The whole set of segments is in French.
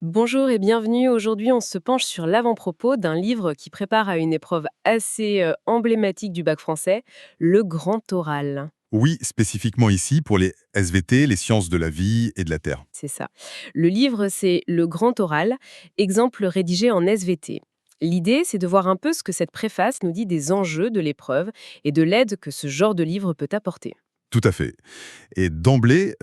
Bonjour et bienvenue. Aujourd'hui, on se penche sur l'avant-propos d'un livre qui prépare à une épreuve assez emblématique du bac français, le grand oral. Oui, spécifiquement ici pour les SVT, les sciences de la vie et de la Terre. C'est ça. Le livre, c'est le grand oral, exemple rédigé en SVT. L'idée, c'est de voir un peu ce que cette préface nous dit des enjeux de l'épreuve et de l'aide que ce genre de livre peut apporter. Tout à fait. Et d'emblée,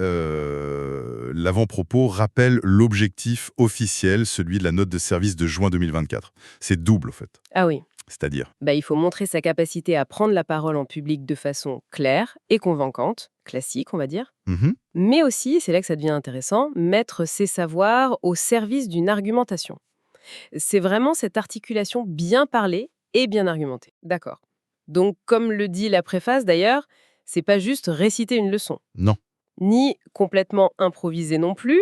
l'avant-propos rappelle l'objectif officiel, celui de la note de service de juin 2024. C'est double, en fait. Ah oui, C'est-à-dire. il faut montrer sa capacité à prendre la parole en public de façon claire et convaincante, classique, on va dire. Mhm. Mais aussi, c'est là que ça devient intéressant, mettre ses savoirs au service d'une argumentation. C'est vraiment cette articulation bien parlée et bien argumentée. D'accord. Donc, comme le dit la préface d'ailleurs, c'est pas juste réciter une leçon, Non, ni complètement improviser non plus.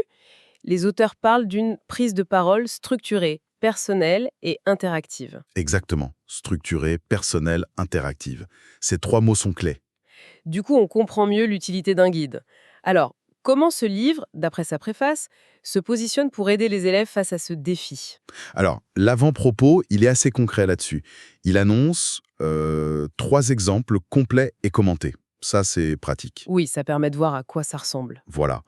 Les auteurs parlent d'une prise de parole structurée, personnelle et interactive. exactement. Structurée, personnelle, interactive. Ces trois mots sont clés. Du coup, on comprend mieux l'utilité d'un guide. Alors, comment ce livre, d'après sa préface, se positionne pour aider les élèves face à ce défi? Alors, l'avant-propos, il est assez concret là-dessus. Il annonce trois exemples complets et commentés. Ça, c'est pratique. Oui, ça permet de voir à quoi ça ressemble. Voilà.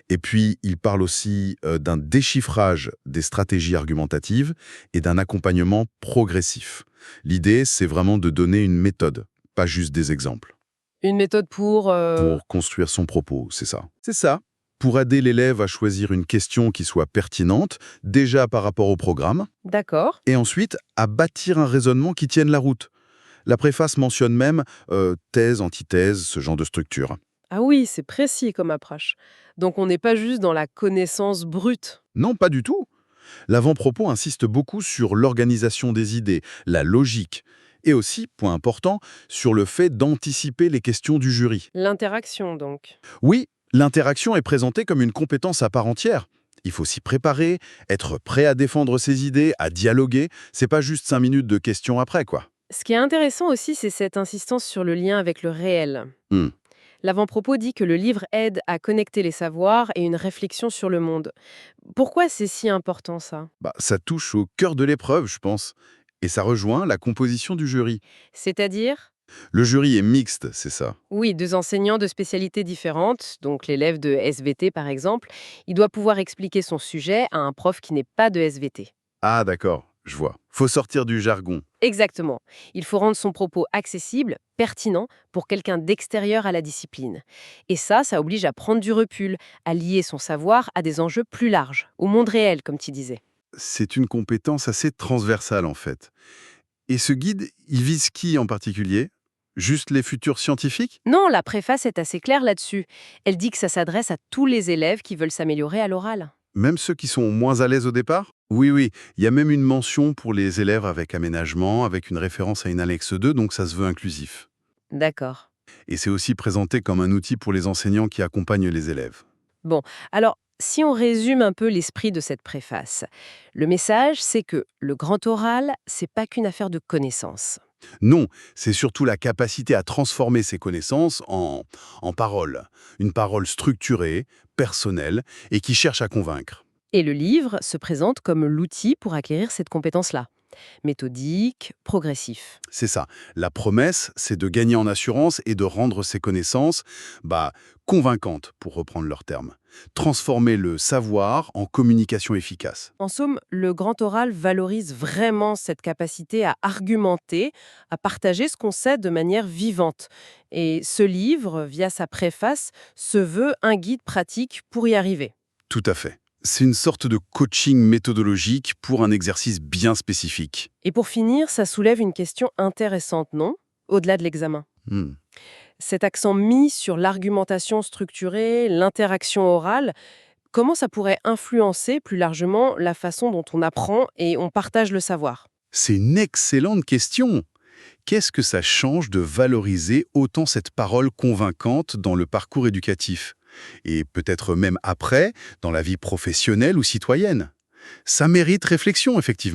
Et puis, il parle aussi d'un déchiffrage des stratégies argumentatives et d'un accompagnement progressif. L'idée, c'est vraiment de donner une méthode, pas juste des exemples, Une méthode pour... pour construire son propos, c'est ça. C'est ça. Pour aider l'élève à choisir une question qui soit pertinente, déjà par rapport au programme, D'accord. et ensuite à bâtir un raisonnement qui tienne la route. La préface mentionne même thèse, antithèse, ce genre de structure. Ah oui, c'est précis comme approche. Donc on n'est pas juste dans la connaissance brute. Non, pas du tout. L'avant-propos insiste beaucoup sur l'organisation des idées, la logique, et aussi, point important, sur le fait d'anticiper les questions du jury. L'interaction, donc. Oui, l'interaction est présentée comme une compétence à part entière. Il faut s'y préparer, être prêt à défendre ses idées, à dialoguer. C'est pas juste 5 minutes de questions après, quoi. Ce qui est intéressant aussi, c'est cette insistance sur le lien avec le réel. Hmm. L'avant-propos dit que le livre aide à connecter les savoirs et une réflexion sur le monde. Pourquoi c'est si important ça? Ça touche au cœur de l'épreuve, je pense. Et ça rejoint la composition du jury. C'est-à-dire? Le jury est mixte, c'est ça. Oui, deux enseignants de spécialités différentes, donc l'élève de SVT par exemple, il doit pouvoir expliquer son sujet à un prof qui n'est pas de SVT. Ah d'accord, je vois. Faut sortir du jargon. Exactement. Il faut rendre son propos accessible, pertinent, pour quelqu'un d'extérieur à la discipline. Et ça oblige à prendre du recul, à lier son savoir à des enjeux plus larges, au monde réel, comme tu disais. C'est une compétence assez transversale en fait. Et ce guide, il vise qui en particulier? Juste les futurs scientifiques? Non, la préface est assez claire là-dessus. Elle dit que ça s'adresse à tous les élèves qui veulent s'améliorer à l'oral. Même ceux qui sont moins à l'aise au départ? Oui, oui, il y a même une mention pour les élèves avec aménagement, avec une référence à une annexe 2, donc ça se veut inclusif. D'accord. Et c'est aussi présenté comme un outil pour les enseignants qui accompagnent les élèves. Bon, alors, si on résume un peu l'esprit de cette préface, le message, c'est que le grand oral, c'est pas qu'une affaire de connaissances. Non, c'est surtout la capacité à transformer ces connaissances en paroles. Une parole structurée, personnelle et qui cherche à convaincre. Et le livre se présente comme l'outil pour acquérir cette compétence-là. Méthodique, progressif. C'est ça. La promesse, c'est de gagner en assurance et de rendre ces connaissances convaincantes, pour reprendre leurs termes. Transformer le savoir en communication efficace. En somme, le grand oral valorise vraiment cette capacité à argumenter, à partager ce qu'on sait de manière vivante. Et ce livre, via sa préface, se veut un guide pratique pour y arriver. Tout à fait. C'est une sorte de coaching méthodologique pour un exercice bien spécifique. Et pour finir, ça soulève une question intéressante, non? Au-delà de l'examen. Hmm. Cet accent mis sur l'argumentation structurée, l'interaction orale, comment ça pourrait influencer plus largement la façon dont on apprend et on partage le savoir? C'est une excellente question. Qu'est-ce que ça change de valoriser autant cette parole convaincante dans le parcours éducatif? Et peut-être même après, dans la vie professionnelle ou citoyenne? Ça mérite réflexion, effectivement.